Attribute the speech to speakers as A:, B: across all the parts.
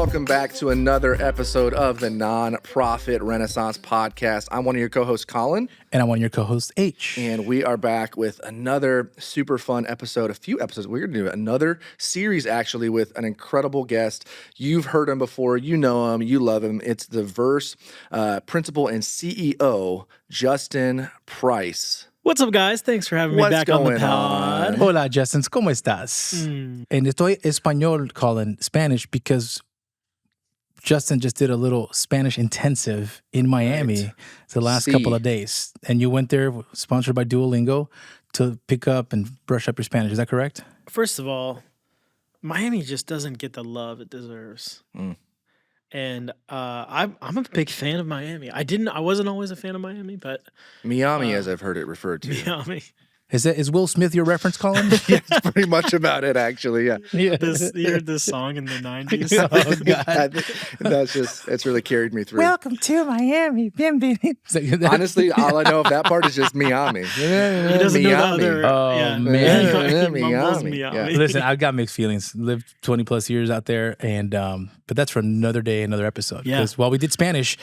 A: welcome back to another episode of the Nonprofit Renaissance Podcast. I'm one of your co-hosts, Colin.
B: And I'm one of your co-hosts, H.
A: And we are back with another super fun episode, a few episodes. We're going to do another series, actually, with an incredible guest. You've heard him before. You know him. You love him. It's the Verse principal and CEO, Justin Price.
C: What's up, guys? Thanks for having me back on the pod.
B: Hola, Justin. ¿Cómo estás? And estoy español, Colin, Spanish, because Justin just did a little Spanish intensive in Miami the last couple of days. And you went there, sponsored by Duolingo, to pick up and brush up your Spanish. Is that correct?
C: First of all, Miami just doesn't get the love it deserves. And I'm a big fan of Miami. I wasn't always a fan of Miami, but
A: Miami, as I've heard it referred to.
C: Miami.
B: Is Will Smith your reference, Colin?
A: Yeah, it's pretty much about it, actually. Yeah.
C: You heard this song in the 90s?
B: Oh, God.
A: It's really carried me through.
B: Welcome to Miami. Bienvenido.
A: Honestly, all I know of that part is just Miami.
C: He doesn't know the other.
B: Oh, man.
C: He mumbles
A: Miami.
C: Miami.
A: Yeah.
B: Listen, I've got mixed feelings. Lived 20 plus years out there, and but that's for another day, another episode.
C: Yeah.
B: Because while we did Spanish,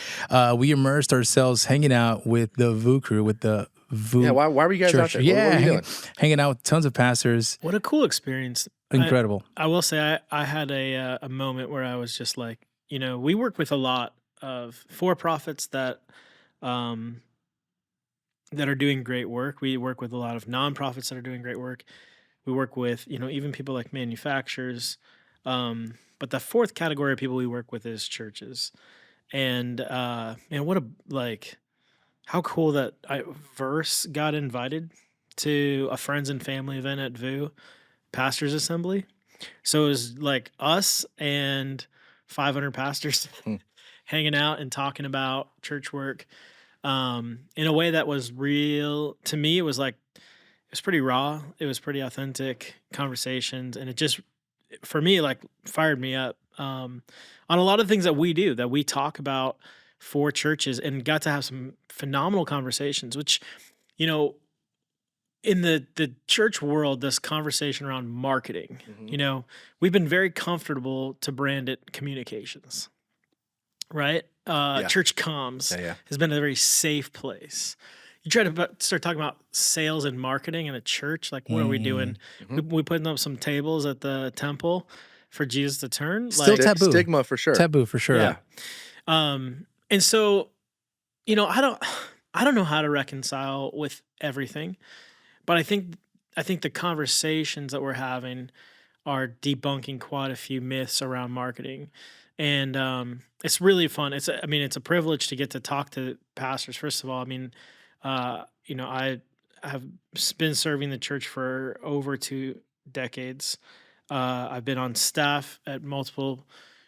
B: we immersed ourselves hanging out with the VU crew, with the VU.
A: Yeah, why were you guys
B: church.
A: out there?
B: Yeah,
A: what were you doing?
B: hanging out with tons of pastors.
C: What a cool experience.
B: Incredible.
C: I will say I had a moment where I was just like, we work with a lot of for-profits that are doing great work. We work with a lot of nonprofits that are doing great work. We work with, even people like manufacturers. But the fourth category of people we work with is churches. And how cool that Verse got invited to a friends and family event at VU Pastors Assembly. So it was like us and 500 pastors hanging out and talking about church work in a way that was real. To me, it was pretty raw. It was pretty authentic conversations. And it just, for me, fired me up on a lot of things that we do, that we talk about for churches, and got to have some phenomenal conversations, which, in the church world, this conversation around marketing, we've been very comfortable to brand it communications, right? Church comms has been a very safe place. You try to start talking about sales and marketing in a church, what are we doing? We putting up some tables at the temple for Jesus to turn?
B: Still taboo.
A: Stigma for sure.
B: Taboo for sure.
A: Yeah.
C: And so, I don't know how to reconcile with everything, but I think the conversations that we're having are debunking quite a few myths around marketing. And it's really fun. It's a privilege to get to talk to pastors. First of all, I have been serving the church for over 2 decades. I've been on staff at multiple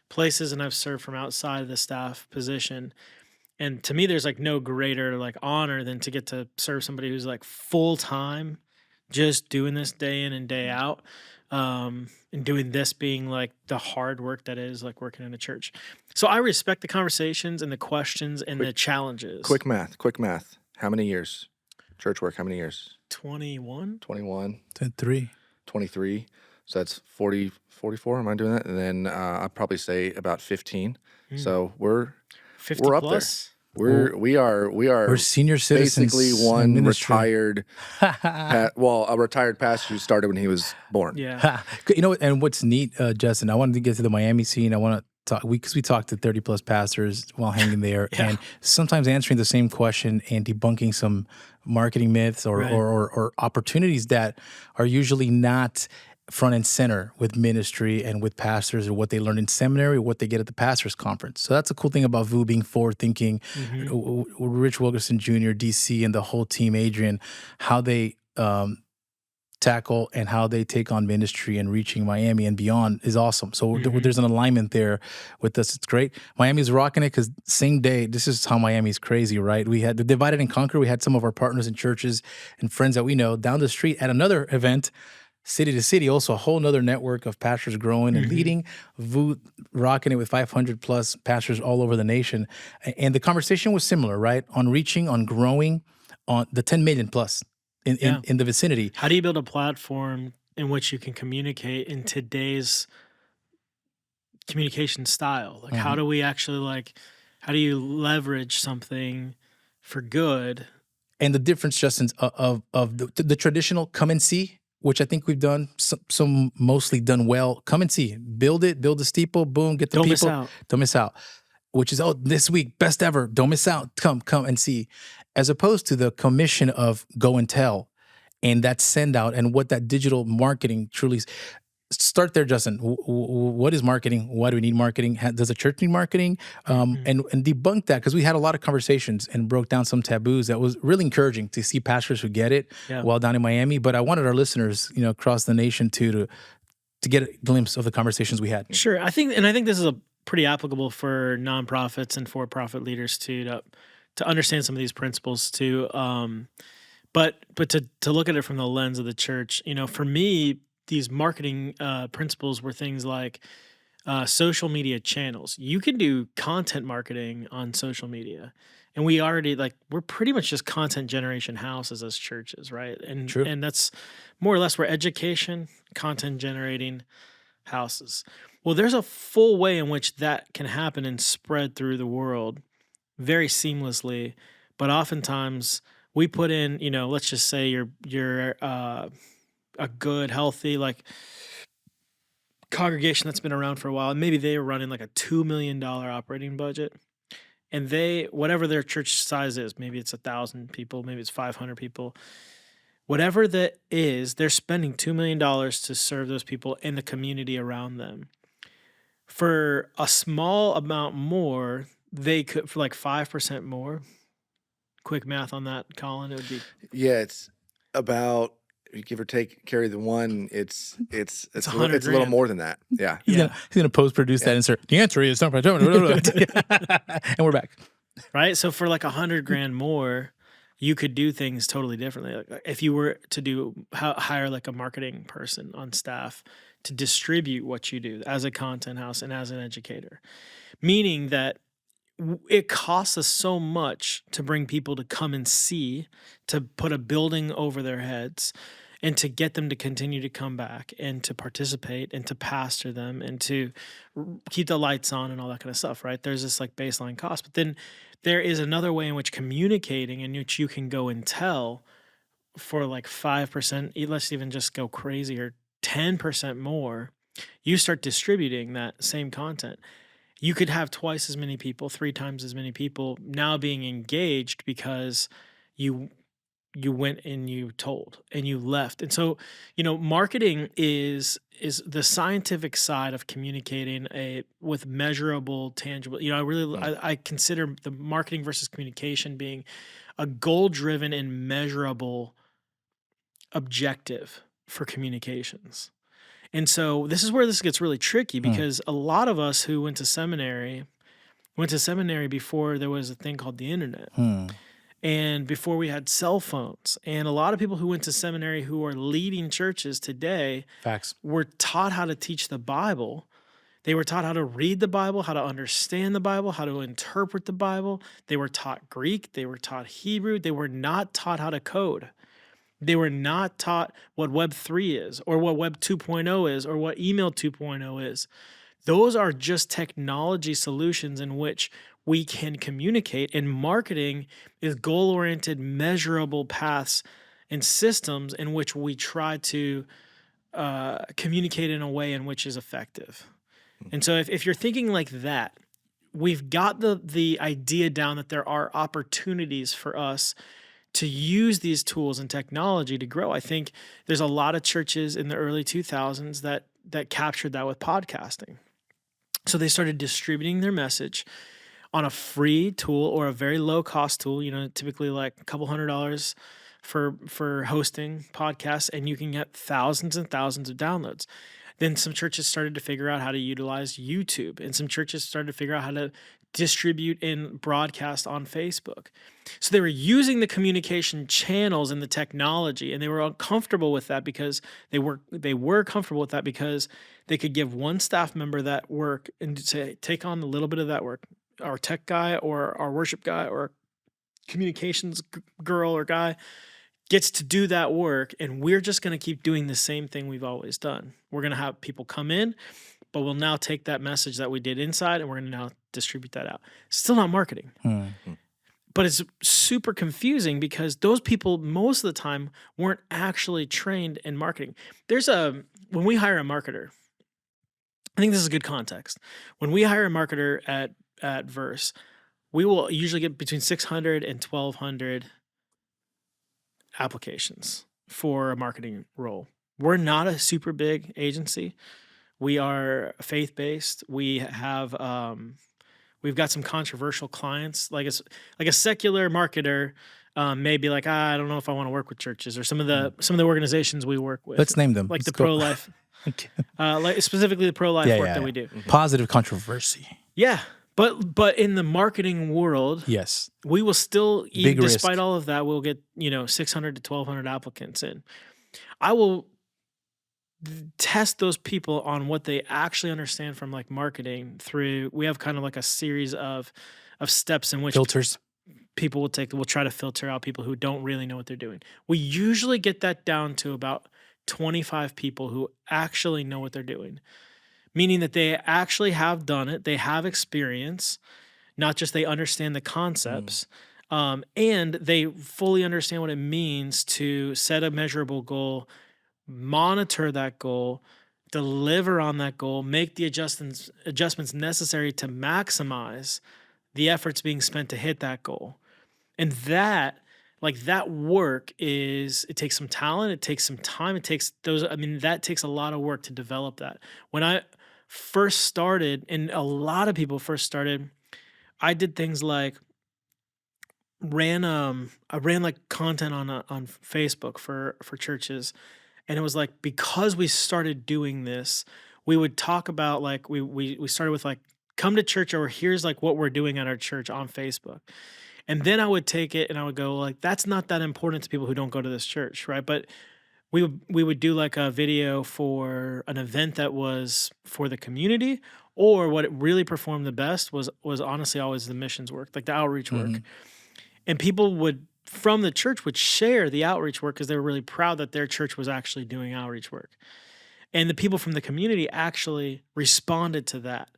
C: places, and I've served from outside of the staff position. And to me, there's no greater honor than to get to serve somebody who's full time, just doing this day in and day out, and doing this being the hard work that is working in a church. So I respect the conversations and the questions and the challenges.
A: Quick math. How many years? Church work, how many years?
C: 21.
A: 21.
B: 3.
A: 23. So that's 44. Am I doing that? And then I'd probably say about 15. So we're
C: 50
A: up
C: plus.
A: there. We're
B: senior citizens.
A: basically one
B: in
A: retired, a retired pastor who started when he was born.
C: Yeah.
B: And what's neat, Justin, I wanted to get to the Miami scene. I want to talk, because we talked to 30 plus pastors while hanging there, and sometimes answering the same question and debunking some marketing myths or opportunities that are usually not front and center with ministry and with pastors, or what they learn in seminary, or what they get at the pastors conference. So that's a cool thing about VU being forward thinking. Rich Wilkerson Jr., DC, and the whole team, Adrian, how they tackle and how they take on ministry and reaching Miami and beyond is awesome. So there's an alignment there with us. It's great. Miami's rocking it because same day, this is how Miami's crazy, right? We had the Divide and Conquer. We had some of our partners in churches and friends that we know down the street at another event, city to city, also a whole nother network of pastors growing and leading, VU rocking it with 500 plus pastors all over the nation. And the conversation was similar, right? On reaching, on growing, on the 10 million plus in the vicinity.
C: How do you build a platform in which you can communicate in today's communication style. Like, how
B: Mhm.
C: do we actually how do you leverage something for good?
B: And the difference, Justin, of the traditional come and see, which I think we've done some mostly done well. Come and see, build it, build the steeple, boom, get the
C: Don't miss
B: people,
C: out.
B: don't miss out. Which is, oh, this week best ever, don't miss out, come and see, as opposed to the commission of go and tell, and that send out, and what that digital marketing truly is. Start there, Justin. What is marketing? Why do we need marketing? Does the church need marketing?
C: Mhm.
B: And debunk that, because we had a lot of conversations and broke down some taboos. That was really encouraging to see pastors who get it
C: Yeah.
B: while down in Miami. But I wanted our listeners, across the nation to get a glimpse of the conversations we had.
C: Sure. I think this is a pretty applicable for nonprofits and for-profit leaders too, to understand some of these principles too. But to look at it from the lens of the church, for me, these marketing principles were things like social media channels. You can do content marketing on social media, and we're pretty much just content generation houses as churches, right? And
B: True.
C: and that's more or less we're education, content generating houses. Well, there's a full way in which that can happen and spread through the world very seamlessly, but oftentimes we put in, let's just say you're a good, healthy congregation that's been around for a while, and maybe they are running like a $2 million operating budget, and whatever their church size is, maybe it's 1,000 people, maybe it's 500 people, whatever that is, they're spending $2 million to serve those people in the community around them. For a small amount more, they could, for like 5% more. Quick math on that, Colin. It would be
A: Yeah, it's about, give or take, carry the one. It's
C: it's
A: a little,
C: 100
A: it's a little
C: grand.
A: more than that. Yeah.
B: He's
C: Yeah.
B: gonna post produce that
A: Yeah.
B: insert. The answer is and we're back.
C: Right. So for like 100 grand more, you could do things totally differently. Like if you were to hire like a marketing person on staff to distribute what you do as a content house and as an educator, meaning that it costs us so much to bring people to come and see, to put a building over their heads, and to get them to continue to come back and to participate and to pastor them and to keep the lights on and all that kind of stuff, right? There's this like baseline cost. But then there is another way in which communicating, in which you can go and tell for like 5%, let's even just go crazy, or 10% more, you start distributing that same content. You could have twice as many people, 3 times as many people now being engaged because you went and you told and you left. And so, marketing is the scientific side of communicating with measurable, tangible. I consider the marketing versus communication being a goal-driven and measurable objective for communications. And so this is where this gets really tricky, because a lot of us who went to seminary before there was a thing called the internet, and before we had cell phones. And a lot of people who went to seminary who are leading churches today
B: Facts.
C: were taught how to teach the Bible. They were taught how to read the Bible, how to understand the Bible, how to interpret the Bible. They were taught Greek. They were taught Hebrew. They were not taught how to code. They were not taught what Web 3 is, or what Web 2.0 is, or what email 2.0 is. Those are just technology solutions in which we can communicate, and marketing is goal-oriented, measurable paths and systems in which we try to communicate in a way in which is effective. And so if you're thinking like that, we've got the idea down that there are opportunities for us to use these tools and technology to grow. I think there's a lot of churches in the early 2000s that captured that with podcasting. So they started distributing their message on a free tool or a very low cost tool, typically like a couple $100 for hosting podcasts, and you can get thousands and thousands of downloads. Then some churches started to figure out how to utilize YouTube, and some churches started to figure out how to distribute and broadcast on Facebook. So they were using the communication channels and the technology, and they were uncomfortable with that because they were comfortable with that because they could give one staff member that work and say, take on a little bit of that work. Our tech guy or our worship guy or communications girl or guy gets to do that work, and we're just going to keep doing the same thing we've always done. We're going to have people come in, but we'll now take that message that we did inside and we're going to now distribute that out. Still not marketing. But it's super confusing because those people most of the time weren't actually trained in marketing. When we hire a marketer, I think this is good context. When we hire a marketer at Verse, we will usually get between 600 and 1,200 applications for a marketing role. We're not a super big agency. We are faith-based. We've got some controversial clients. Like a secular marketer may be like, I don't know if I want to work with churches or some of the organizations we work with.
B: Let's name them.
C: Like
B: Let's
C: the
B: go.
C: pro-life, like specifically the pro-life work that we do.
B: Positive controversy.
C: Yeah, but in the marketing world,
B: Yes.
C: we will still,
B: Big
C: despite
B: risk.
C: all of that, we'll get 600 to 1,200 applicants in. I will test those people on what they actually understand from like marketing through. We have kind of like a series of steps in which
B: Filters.
C: people will try to filter out people who don't really know what they're doing. We usually get that down to about 25 people who actually know what they're doing, meaning that they actually have done it, they have experience, not just they understand the concepts, and they fully understand what it means to set a measurable goal, monitor that goal, deliver on that goal, make the adjustments necessary to maximize the efforts being spent to hit that goal. And that work it takes some talent, it takes some time, that takes a lot of work to develop that. When I first started, and a lot of people first started, I did things like I ran like content on Facebook for churches. And it was like, because we started doing this, we would talk about like, we started with like, come to church, or here's like what we're doing at our church on Facebook. And then I would take it and I would go like, that's not that important to people who don't go to this church, right? But we would do like a video for an event that was for the community, or what it really performed the best was honestly always the missions work, like the outreach work. And people from the church would share the outreach work because they were really proud that their church was actually doing outreach work. And the people from the community actually responded to that.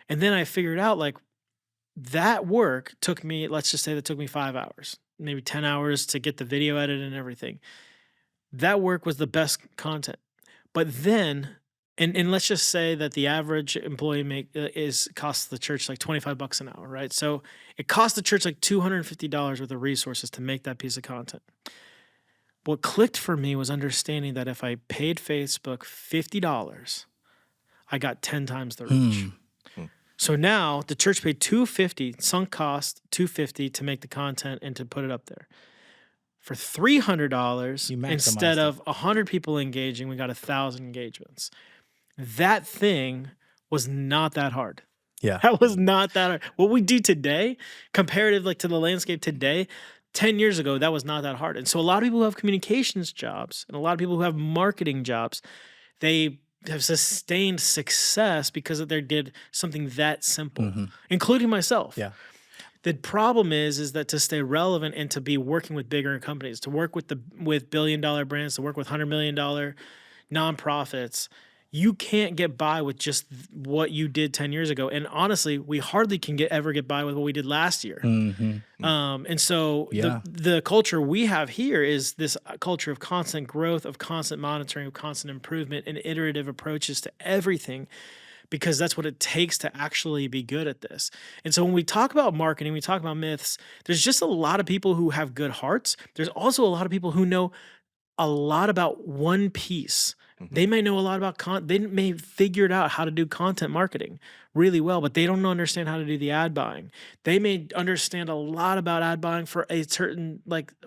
C: And then I figured out like that work took me, let's just say that took me 5 hours, maybe 10 hours to get the video edited and everything. That work was the best content. But then, and let's just say that the average employee costs the church like $25 an hour, right? So it cost the church like $250 worth of resources to make that piece of content. What clicked for me was understanding that if I paid Facebook $50, I got 10 times the reach. So now the church paid $250, sunk cost $250 to make the content and to put it up there. For $300, instead of 100 people engaging, we got 1,000 engagements. That thing was not that hard.
B: Yeah.
C: That was not that hard. What we do today, comparative like to the landscape today, 10 years ago, that was not that hard. And so a lot of people who have communications jobs and a lot of people who have marketing jobs, they have sustained success because they did something that simple, including myself.
B: Yeah.
C: The problem is that to stay relevant and to be working with bigger companies, to work with billion-dollar brands, to work with $100 million nonprofits, you can't get by with just what you did 10 years ago. And honestly, we hardly can ever get by with what we did last year. And so the culture we have here is this culture of constant growth, of constant monitoring, of constant improvement, and iterative approaches to everything, because that's what it takes to actually be good at this. And so when we talk about marketing, we talk about myths, there's just a lot of people who have good hearts. There's also a lot of people who know a lot about one piece. They may know a lot about they may figured out how to do content marketing really well, but they don't understand how to do the ad buying. They may understand a lot about ad buying for a certain,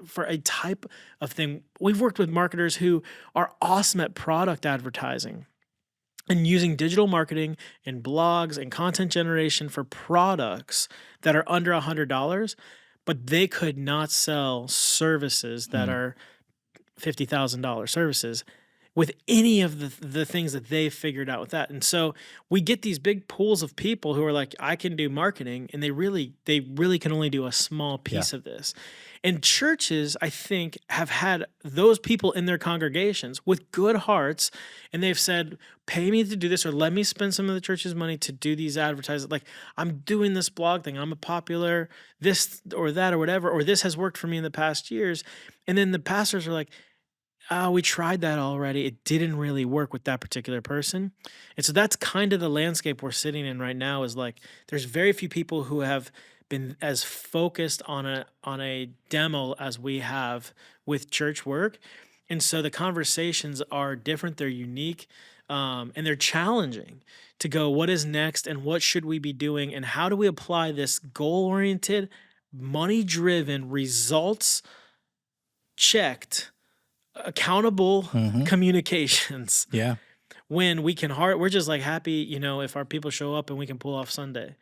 C: for a type of thing. We've worked with marketers who are awesome at product advertising and using digital marketing and blogs and content generation for products that are under $100, but they could not sell services that are $50,000 services. with any of the things that they've figured out with that. And so we get these big pools of people who are like, I can do marketing, and they really can only do a small piece of this. And churches, I think, have had those people in their congregations with good hearts, and they've said, pay me to do this, or let me spend some of the church's money to do these advertisements. Like, I'm doing this blog thing, I'm a popular this or that or whatever, or this has worked for me in the past years. And then the pastors are like, oh, we tried that already. It didn't really work with that particular person. And so that's kind of the landscape we're sitting in right now, is like, there's very few people who have been as focused on a demo as we have with church work. And so the conversations are different, they're unique, and they're challenging to go, what is next, and what should we be doing, and how do we apply this goal-oriented, money-driven, results-checked, accountable communications.
B: Yeah.
C: When we can we're just like happy, if our people show up and we can pull off Sunday.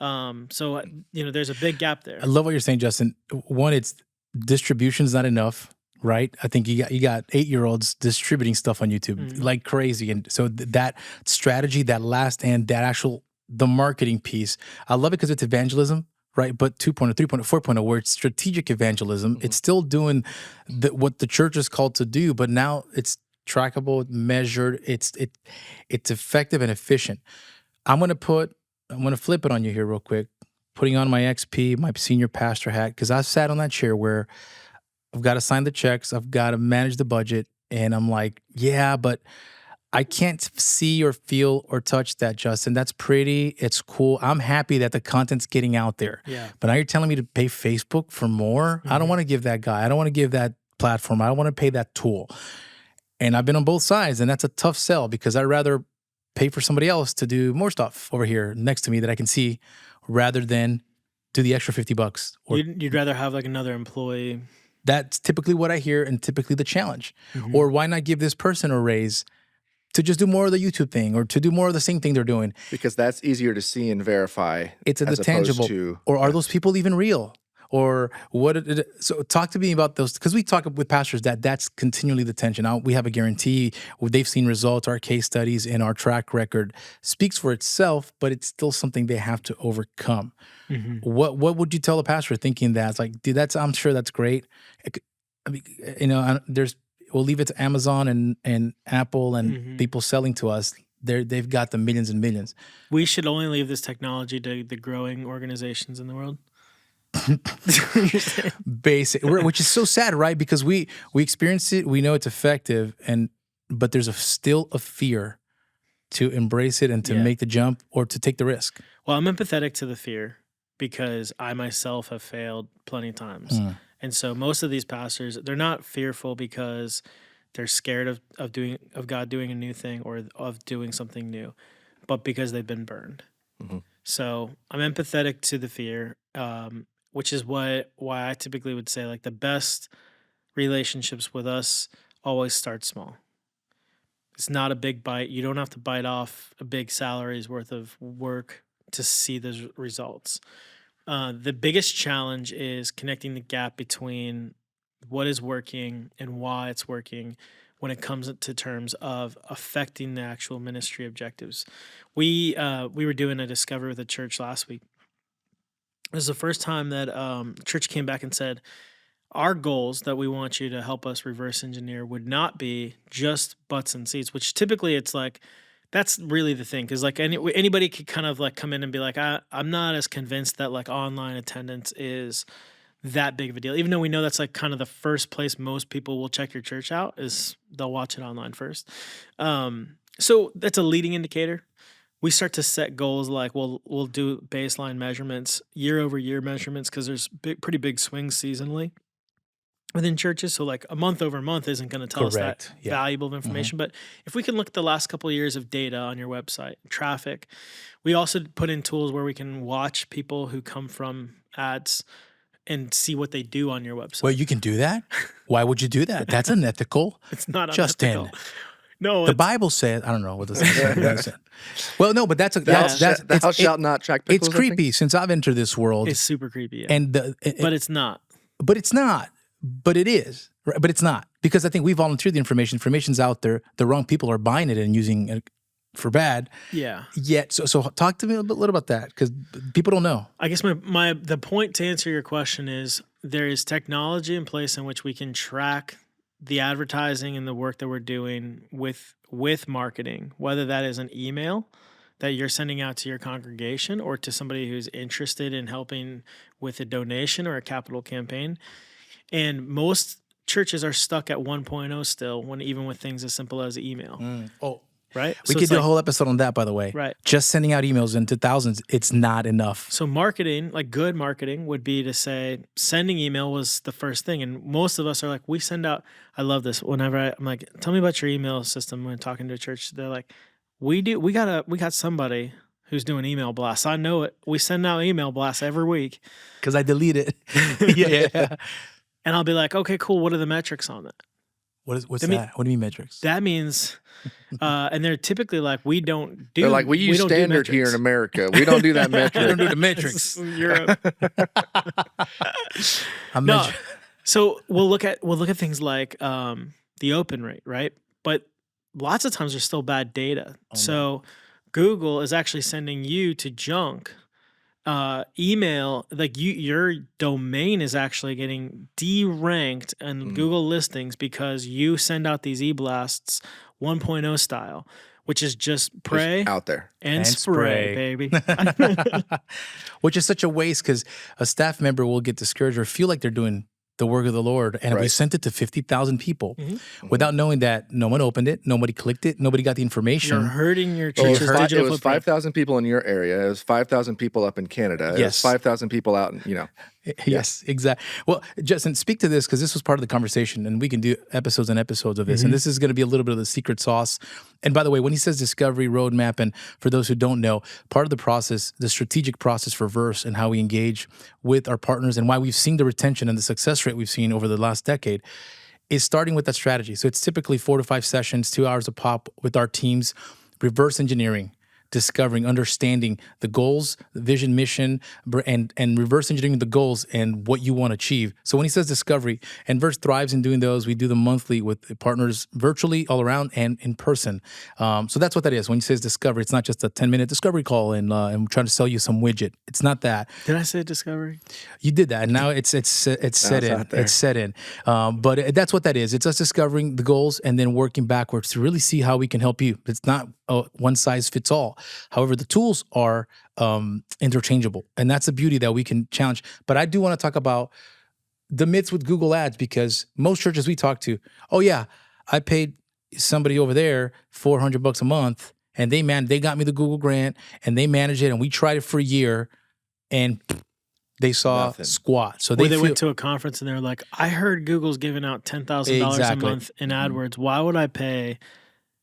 C: So there's a big gap there.
B: I love what you're saying, Justin. One, it's distribution's not enough, right? I think you got 8-year-olds distributing stuff on YouTube like crazy, and so that strategy, that last, and that the marketing piece, I love it because it's evangelism, right? But 2.0, 3.0, 4.0, where it's strategic evangelism, it's still doing what the church is called to do, but now it's trackable, measured, it's effective and efficient. I'm gonna flip it on you here real quick, putting on my XP, my senior pastor hat, because I've sat on that chair where I've got to sign the checks, I've got to manage the budget, and I'm like, yeah, but I can't see or feel or touch that, Justin. That's pretty. It's cool. I'm happy that the content's getting out there.
C: Yeah.
B: But now you're telling me to pay Facebook for more? I don't want to give that guy. I don't want to give that platform. I don't want to pay that tool. And I've been on both sides, and that's a tough sell, because I'd rather pay for somebody else to do more stuff over here next to me that I can see, rather than do the extra $50. Or
C: You'd rather have like another employee.
B: that's typically what I hear, and typically the challenge. Or why not give this person a raise to just do more of the YouTube thing, or to do more of the same thing they're doing?
A: Because that's easier to see and verify.
B: It's
A: as
B: the tangible.
A: opposed to,
B: Or are those people even real? Or what? So talk to me about those, because we talk with pastors that's continually the tension. We have a guarantee. They've seen results. Our case studies and our track record speaks for itself, but it's still something they have to overcome. What would you tell a pastor thinking that? It's like, dude, I'm sure that's great. I mean, we'll leave it to Amazon and Apple and people selling to us. They've got the millions and millions.
C: We should only leave this technology to the growing organizations in the world.
B: Basic, which is so sad, right? Because we experience it, we know it's effective, but there's still a fear to embrace it and to make the jump or to take the risk.
C: Well, I'm empathetic to the fear, because I myself have failed plenty of times. And so most of these pastors, they're not fearful because they're scared of God doing a new thing or of doing something new, but because they've been burned. So I'm empathetic to the fear, which is why I typically would say, like, the best relationships with us always start small. It's not a big bite. You don't have to bite off a big salary's worth of work to see the results. The biggest challenge is connecting the gap between what is working and why it's working when it comes to terms of affecting the actual ministry objectives. We were doing a discovery with a church last week. It was the first time that church came back and said, our goals that we want you to help us reverse engineer would not be just butts and seats, which typically it's like, that's really the thing. Because like anybody could kind of like come in and be like, I'm not as convinced that like online attendance is that big of a deal. Even though we know that's like kind of the first place most people will check your church out, is they'll watch it online first. So that's a leading indicator. We start to set goals like we'll do baseline measurements, year over year measurements, because there's pretty big swings seasonally within churches. So like a month over month isn't going to tell us that valuable information. But if we can look at the last couple of years of data on your website, traffic, we also put in tools where we can watch people who come from ads and see what they do on your website.
B: Well, you can do that? Why would you do that? That's unethical.
C: It's not
B: Justin.
C: unethical. No,
B: the Bible says, I don't know what this is. Well, no, but
A: thou shalt not track pickles.
B: It's creepy since I've entered this world.
C: It's super creepy. Yeah.
B: And
C: but it's not.
B: But it's not. But it is. But it's not. because I think we volunteered the information. Information's out there. The wrong people are buying it and using it for bad.
C: Yeah.
B: Yet, so talk to me a little about that, because people don't know.
C: I guess the point to answer your question is there is technology in place in which we can track the advertising and the work that we're doing with marketing, whether that is an email that you're sending out to your congregation or to somebody who's interested in helping with a donation or a capital campaign. And most churches are stuck at 1.0 still, even with things as simple as email. Right?
B: We could do a whole episode on that, by the way.
C: Right.
B: Just sending out emails into thousands, it's not enough.
C: So marketing, like good marketing, would be to say sending email was the first thing. And most of us are like, we send out, I love this. Whenever I'm like, tell me about your email system when talking to a church, they're like, we got somebody who's doing email blasts. I know it. We send out email blasts every week.
B: Because I delete it. Yeah.
C: And I'll be like, okay, cool. What are the metrics on that?
B: What's that? What do you mean metrics?
C: That means, and they're typally like, we don't do.
A: They're like, we use standard here in America. We don't do that metric.
B: We don't do the metrics.
C: Europe. No. So we'll look at things like the open rate, right? But lots of times there's still bad data. So Google is actually sending you to junk email, like your domain is actually getting deranked in Google listings because you send out these e-blasts 1.0 style, which is just pray
A: Just out there
C: and spray, baby.
B: Which is such a waste, because a staff member will get discouraged or feel like they're doing the work of the Lord, and we sent it to 50,000 people without knowing that no one opened it, nobody clicked it, nobody got the information.
C: You're hurting your church's digital footprint.
A: It was 5,000 people in your area. It was 5,000 people up in Canada. It was 5,000 people out,
B: Yes, exactly. Well, Justin, speak to this, because this was part of the conversation, and we can do episodes and episodes of this. And this is going to be a little bit of the secret sauce. And by the way, when he says discovery roadmap, and for those who don't know, part of the process, the strategic process for Verse and how we engage with our partners and why we've seen the retention and the success rate we've seen over the last decade is starting with that strategy. So it's typically 4 to 5 sessions, 2 hours a pop with our teams, reverse engineering, discovering, understanding the goals, the vision, mission, and reverse engineering the goals and what you want to achieve. So when he says discovery, and Verse thrives in doing those, we do them monthly with partners virtually all around and in person. So that's what that is. When he says discovery, it's not just a 10-minute discovery call and I'm trying to sell you some widget. It's not that.
C: Did I say discovery?
B: You did that, and now it's set in. It's set in. But that's what that is. It's us discovering the goals and then working backwards to really see how we can help you. It's not one size fits all. However, the tools are interchangeable, and that's the beauty that we can challenge. But I do want to talk about the myths with Google Ads, because most churches we talk to, I paid somebody over there $400 a month, and they got me the Google grant, and they managed it, and we tried it for a year, and they saw squat. So they
C: went to a conference and they were like, I heard Google's giving out $10,000 a month in AdWords. Why would I pay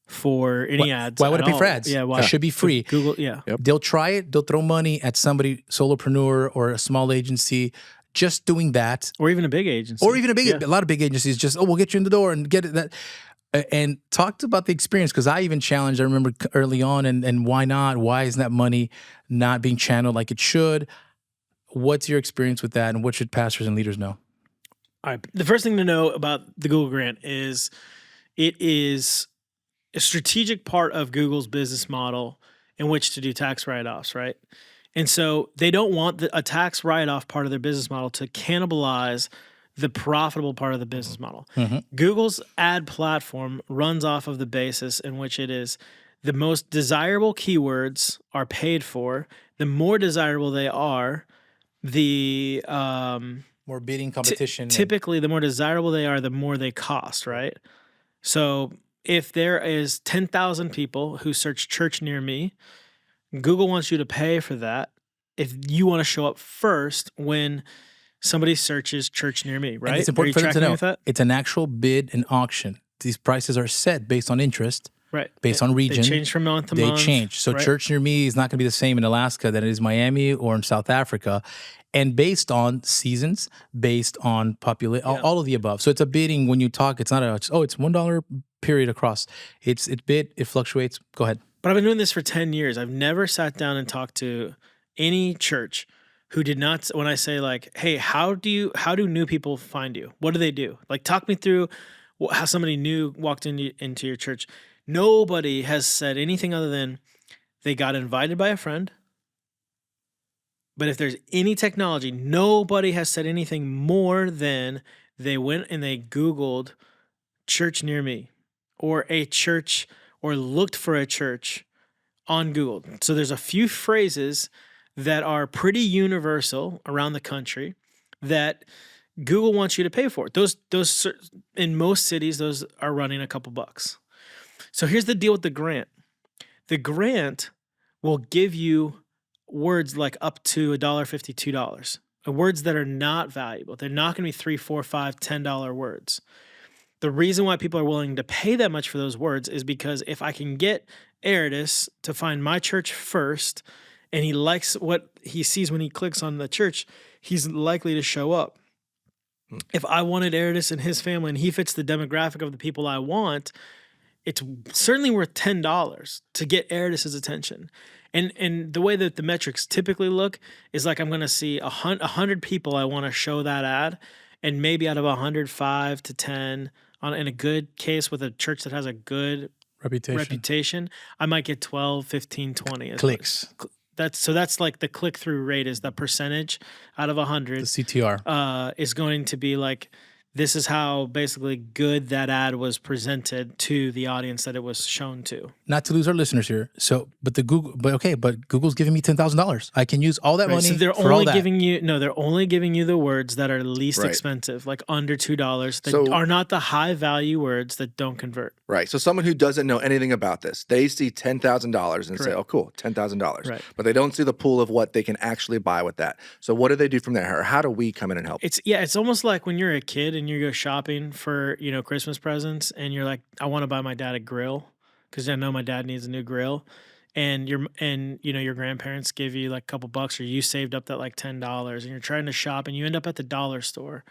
C: for any ads?
B: Why would I pay for ads?
C: Yeah, why?
B: It should be free.
C: Google, yeah.
A: Yep.
B: They'll try it. They'll throw money at somebody, solopreneur or a small agency, just doing that.
C: Or even a big agency.
B: A lot of big agencies just, we'll get you in the door and get it. That. And talked about the experience, because I even challenged, I remember early on, and why not? Why isn't that money not being channeled like it should? What's your experience with that, and what should pastors and leaders know?
C: All right. The first thing to know about the Google grant is it is a strategic part of Google's business model in which to do tax write-offs, right? And so they don't want a tax write-off part of their business model to cannibalize the profitable part of the business model. Google's ad platform runs off of the basis in which it is the most desirable keywords are paid for. The more desirable they are, the
B: more bidding competition.
C: Typically, the more desirable they are, the more they cost, right? So if there is 10,000 people who search church near me, Google wants you to pay for that if you want to show up first when somebody searches church near me, right?
B: And it's important for them to know it's an actual bid and auction. These prices are set based on interest.
C: Right.
B: Based on region.
C: They change from month to month.
B: They change. So church near me is not going to be the same in Alaska that it is Miami or in South Africa. And based on seasons, based on population, all of the above. So it's a bidding when you talk. It's not it's $1 period across. It's bid, it fluctuates. Go ahead.
C: But I've been doing this for 10 years. I've never sat down and talked to any church who did not, when I say like, hey, how do new people find you? What do they do? Like, talk me through how somebody new walked into your church, nobody has said anything other than they got invited by a friend. But if there's any technology, nobody has said anything more than they went and they Googled church near me or a church or looked for a church on Google. So there's a few phrases that are pretty universal around the country that Google wants you to pay for. Those in most cities, those are running a couple bucks. So here's the deal with the grant. The grant will give you words like up to $1.50, $2, words that are not valuable. They're not going to be $3, $4, $5, $10 words. The reason why people are willing to pay that much for those words is because if I can get Aridus to find my church first, and he likes what he sees when he clicks on the church, he's likely to show up. If I wanted Aridus and his family, and he fits the demographic of the people I want, it's certainly worth $10 to get Aridus's attention. And the way that the metrics typically look is like I'm going to see 100 people I want to show that ad, and maybe out of 100, 5 to 10, in a good case with a church that has a good reputation, I might get 12, 15, 20
B: clicks.
C: That's like the click-through rate is the percentage out of 100.
B: The CTR.
C: Is going to be like, this is how basically good that ad was presented to the audience that it was shown to.
B: Not to lose our listeners here. So, but Google's giving me $10,000. I can use all that money.
C: So they're
B: for
C: only
B: all
C: giving you they're only giving you the words that are least expensive, like under $2. That are not the high value words that don't convert.
A: Right. So someone who doesn't know anything about this, they see $10,000 and say, "Oh, cool, $10,000."
C: Right.
A: But they don't see the pool of what they can actually buy with that. So what do they do from there? Or how do we come in and help?
C: It's almost like when you're a kid and you go shopping for, Christmas presents, and you're like, I want to buy my dad a grill because I know my dad needs a new grill. And your grandparents give you like a couple bucks, or you saved up that like $10, and you're trying to shop, and you end up at the dollar store,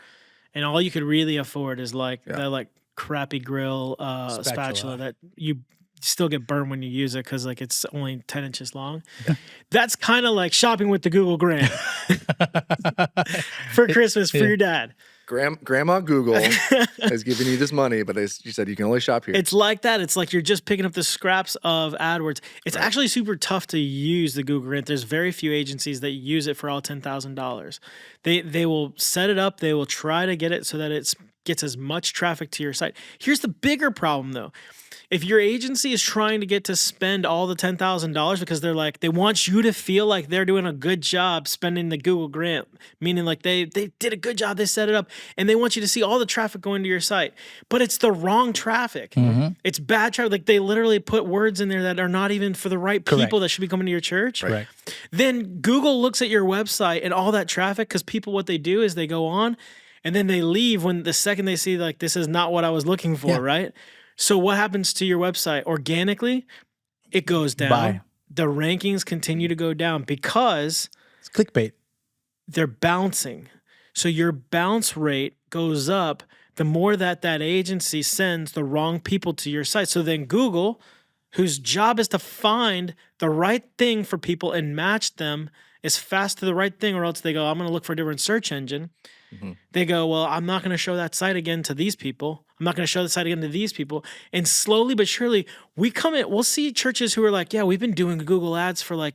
C: and all you could really afford is like that like crappy grill spatula that you still get burned when you use it because like it's only 10 inches long. That's kind of like shopping with the Google grant for Christmas for your dad.
A: Grandma Google is giving you this money, but she said you can only shop here.
C: It's like that. It's like you're just picking up the scraps of AdWords. It's actually super tough to use the Google grant. There's very few agencies that use it for all $10,000. They will set it up. They will try to get it so that it gets as much traffic to your site. Here's the bigger problem, though. If your agency is trying to get to spend all the $10,000 because they want you to feel like they're doing a good job spending the Google grant, meaning like they did a good job, they set it up, and they want you to see all the traffic going to your site, but it's the wrong traffic. Mm-hmm. It's bad traffic. Like they literally put words in there that are not even for the right people that should be coming to your church.
B: Right.
C: Then Google looks at your website and all that traffic, because people, what they do is they go on and then they leave when the second they see like, this is not what I was looking for, right? So what happens to your website? Organically, it goes down.
B: Bye.
C: The rankings continue to go down because
B: it's clickbait.
C: They're bouncing. So your bounce rate goes up the more that agency sends the wrong people to your site. So then Google, whose job is to find the right thing for people and match them as fast to the right thing, or else they go, I'm going to look for a different search engine. Mm-hmm. They go, well, I'm not going to show that site again to these people. I'm not going to show the site again to these people. And slowly but surely, we'll see churches who are like, yeah, we've been doing Google ads for like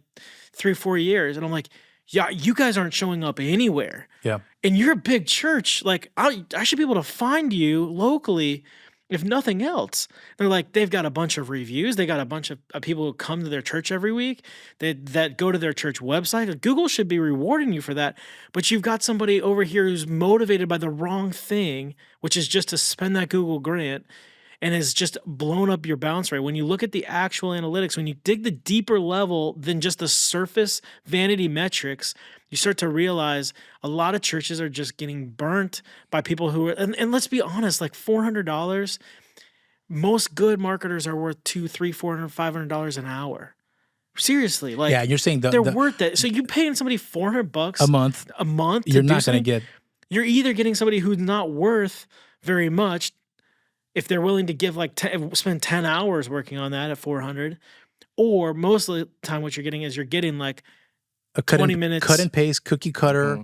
C: 3-4 years. And I'm like, yeah, you guys aren't showing up anywhere.
B: Yeah.
C: And you're a big church. Like, I should be able to find you locally, if nothing else. They're like, they've got a bunch of reviews. They got a bunch of people who come to their church every week that go to their church website. Google should be rewarding you for that. But you've got somebody over here who's motivated by the wrong thing, which is just to spend that Google grant, and has just blown up your bounce rate. When you look at the actual analytics, when you dig the deeper level than just the surface vanity metrics, you start to realize a lot of churches are just getting burnt by people who are, and let's be honest, like $400, most good marketers are worth $200, $300, $400, $500 an hour. Seriously, like,
B: yeah, you're saying
C: they're worth it. So you paying somebody $400
B: a month,
C: you're not going to get. You're either getting somebody who's not worth very much, if they're willing to give spend 10 hours working on that at $400, or most of the time what you're getting is you're getting like
B: a
C: 20 minutes.
B: Cut and paste, cookie cutter. Mm-hmm.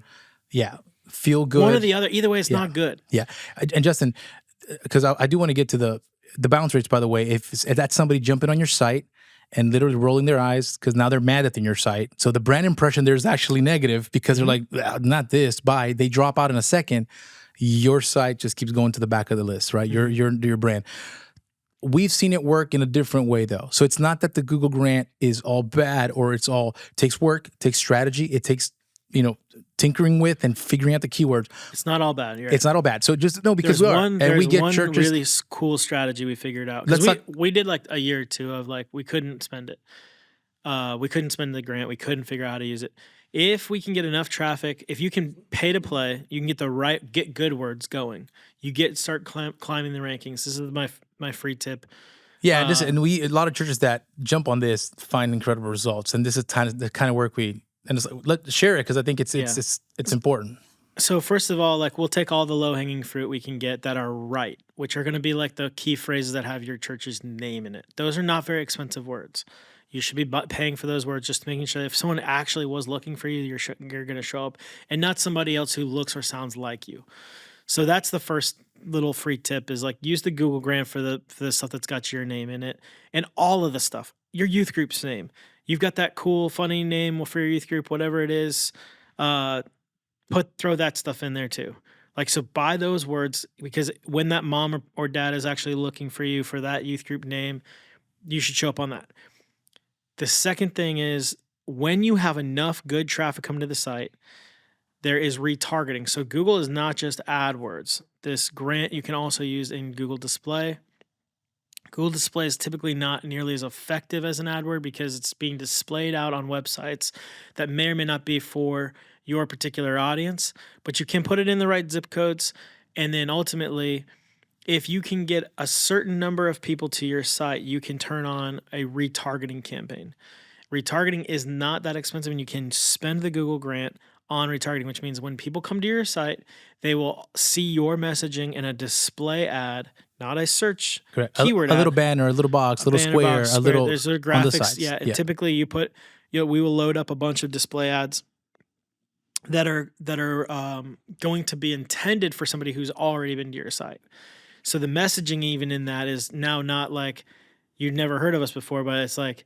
B: Yeah. Feel good.
C: One or the other. Either way, it's not good.
B: Yeah. And Justin, because I do want to get to the bounce rates, by the way. If that's somebody jumping on your site and literally rolling their eyes because now they're mad at your site. So the brand impression there is actually negative because they're like, not this, bye. They drop out in a second. Your site just keeps going to the back of the list, right? Your brand. We've seen it work in a different way, though. So it's not that the Google grant is all bad or it takes work, takes strategy, it takes, tinkering with and figuring out the keywords.
C: It's not all bad.
B: It's not all bad. So just know because
C: we
B: get
C: one
B: churches.
C: really cool strategy we figured out. Because we did like a year or two of like, we couldn't spend it. We couldn't spend the grant. We couldn't figure out how to use it. If we can get enough traffic, if you can pay to play, you can get good words going. You start climbing the rankings. This is my free tip.
B: Yeah, a lot of churches that jump on this find incredible results, and this is the kind of work let's share it because I think it's important.
C: So first of all, like we'll take all the low-hanging fruit we can get that are right, which are going to be like the key phrases that have your church's name in it. Those are not very expensive words. You should be paying for those words, just making sure that if someone actually was looking for you, you're going to show up, and not somebody else who looks or sounds like you. So that's the first little free tip is like use the Google grant for the stuff that's got your name in it, and all of the stuff, your youth group's name. You've got that cool, funny name for your youth group, whatever it is. Throw that stuff in there too. Like, so buy those words because when that mom or dad is actually looking for you for that youth group name, you should show up on that. The second thing is when you have enough good traffic coming to the site, there is retargeting. So Google is not just AdWords. This grant you can also use in Google Display. Google Display is typically not nearly as effective as an AdWord because it's being displayed out on websites that may or may not be for your particular audience, but you can put it in the right zip codes. And then ultimately, if you can get a certain number of people to your site, you can turn on a retargeting campaign. Retargeting is not that expensive, and you can spend the Google grant on retargeting, which means when people come to your site, they will see your messaging in a display ad, not a search keyword
B: a
C: ad.
B: little banner, a little box, a little square, a little
C: there's a graphics.
B: on the sides.
C: Yeah, and typically you put, we will load up a bunch of display ads that are going to be intended for somebody who's already been to your site. So the messaging even in that is now not like you've never heard of us before, but it's like,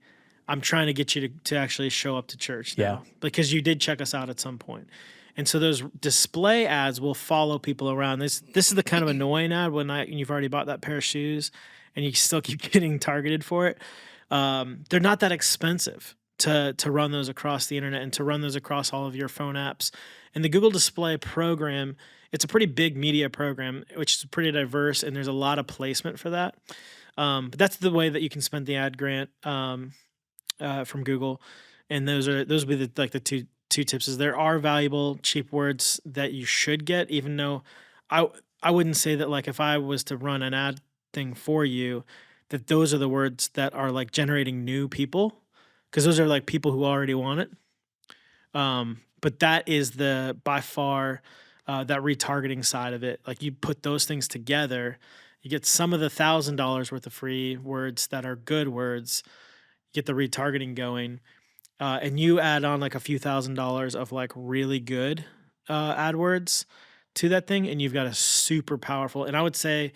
C: I'm trying to get you to actually show up to church now because you did check us out at some point. And so those display ads will follow people around. This is the kind of annoying ad when you've already bought that pair of shoes and you still keep getting targeted for it. They're not that expensive to run those across the internet and to run those across all of your phone apps. And the Google Display program, it's a pretty big media program, which is pretty diverse, and there's a lot of placement for that. But that's the way that you can spend the ad grant from Google. And those would be the two tips. Is there are valuable cheap words that you should get, even though I wouldn't say that like if I was to run an ad thing for you, that those are the words that are like generating new people, because those are like people who already want it. But that is by far that retargeting side of it. Like you put those things together, you get some of the $1,000 worth of free words that are good words, get the retargeting going, and you add on like a few $1,000s of like really good AdWords to that thing, and you've got a super powerful. And I would say,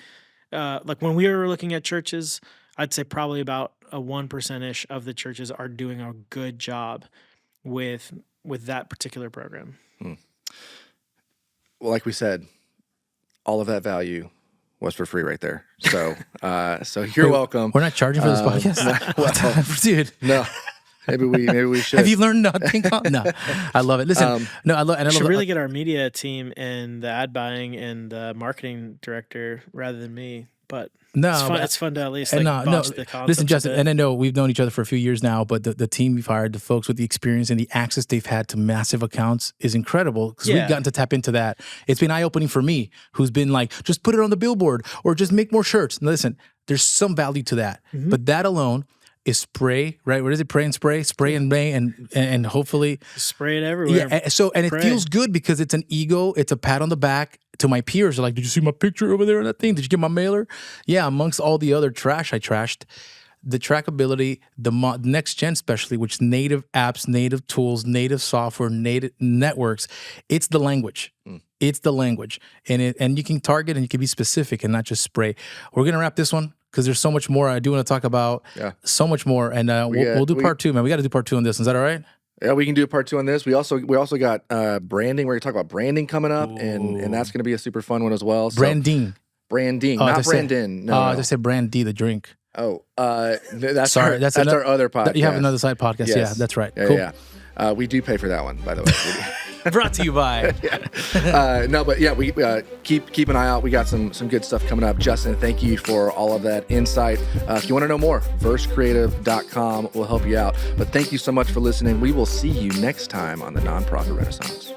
C: like when we were looking at churches, I'd say probably about a 1%-ish of the churches are doing a good job with that particular program.
A: Well, like we said, all of that value was for free right there. So, so you're welcome.
B: We're not charging for this podcast, dude.
A: No, maybe we should.
B: Have you learned nothing? No, I love it. Listen, I love.
C: We should really get our media team and the ad buying and the marketing director rather than me. But it's fun to at least botch the concept.
B: Listen, Justin, and I know we've known each other for a few years now, but the team we've hired, the folks with the experience and the access they've had to massive accounts is incredible because we've gotten to tap into that. It's been eye-opening for me, who's been like, just put it on the billboard or just make more shirts. And listen, there's some value to that, but that alone is spray, right? What is it? Pray and spray and may, and hopefully
C: spray it everywhere.
B: Yeah. So, and it feels good because it's an ego. It's a pat on the back to my peers. They're like, did you see my picture over there on that thing? Did you get my mailer? Yeah. Amongst all the other trash I trashed, the trackability, the next gen, especially, which native apps, native tools, native software, native networks, it's the language. It's the language, and you can target and you can be specific and not just spray. We're gonna wrap this one because there's so much more I do want to talk about.
A: Yeah.
B: So much more, and we'll do part 2, man. We got to do part 2 on this. Is that all right?
A: Yeah, we can do a part 2 on this. We also got branding. We're gonna talk about branding coming up, and that's gonna be a super fun one as well. So,
B: Branding,
A: not Brandon. No,
B: I just said Brandy, the drink.
A: Oh, that's
B: Sorry,
A: that's our other podcast.
B: You have another side podcast.
A: Yes.
B: Yeah, that's right.
A: Yeah,
B: Cool.
A: yeah. We do pay for that one, by the way.
B: Brought to you by.
A: No, but yeah, we keep an eye out. We got some good stuff coming up. Justin, thank you for all of that insight. If you want to know more, versecreative.com will help you out. But thank you so much for listening. We will see you next time on the Nonprofit Renaissance.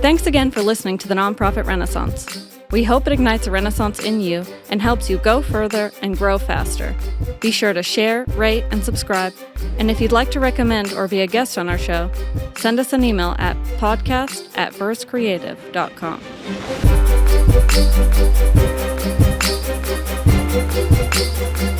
D: Thanks again for listening to the Nonprofit Renaissance. We hope it ignites a renaissance in you and helps you go further and grow faster. Be sure to share, rate, and subscribe. And if you'd like to recommend or be a guest on our show, send us an email at podcast@versecreative.com.